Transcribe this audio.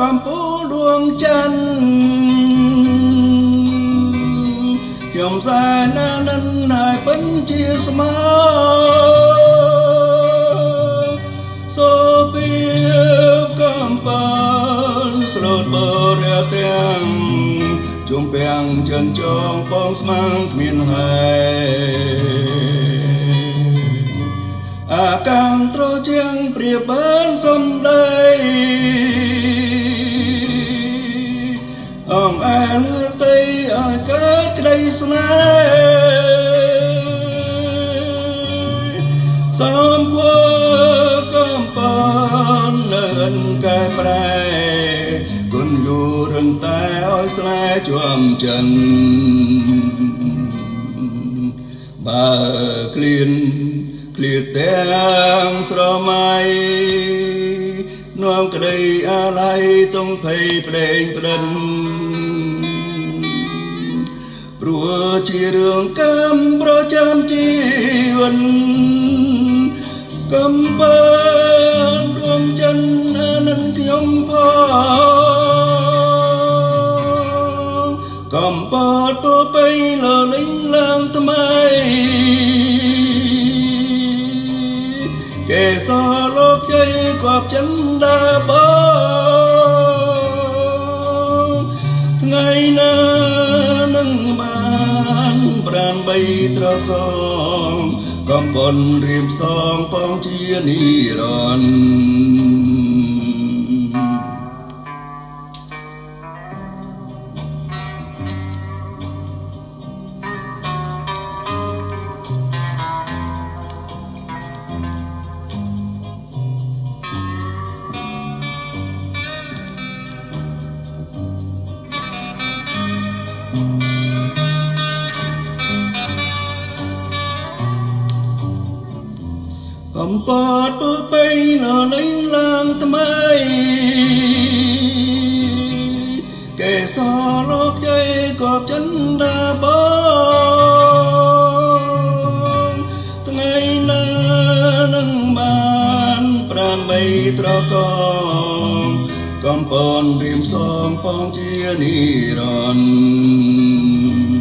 កំពូលដួងច័ន្ទខ្ញុំសែនណានិនហើយពិនជាស្មើសូពីកំប៉ាល់ស្លូតបរិយទាំងជុំពាំងចិនចងបងស្មាំងគ្មានហើយអាកាំងត្រជាងព្រាបានសំដីអងអែលទៅឲ្យកើតក្តីស្នេហ៍សំភើកំប៉ាល់នៅកែប្រែគុណយូររឹងតែឲ្យស្នេហ៍ជាប់ចិនបើក្លៀនទាំងស្រមៃនាំក្តីអាល័យទងភ័យប្លែងប្តិនព្រោះជារឿងកម្មប្រចាំជីវិតកំបើដួងច័ន្ទនឹងខ្ញុំផងកំបើទៅពេញលលិញឡើងថ្មីកេសរលោកជ័យគប់ចិនដាបងថ្ងៃណានឹងបានប្រានបីត្រកងកំប៉ុនរៀបសងបងជានិរន្តរ៍កំពតពពេញលលិញឡើងថ្មីកេសរលោកជ័យគប់ចិនដាបងថ្ងៃណានឹងបានប្រាំបីត្រកងកំពនរៀមសងបងជានិរន្តរ៍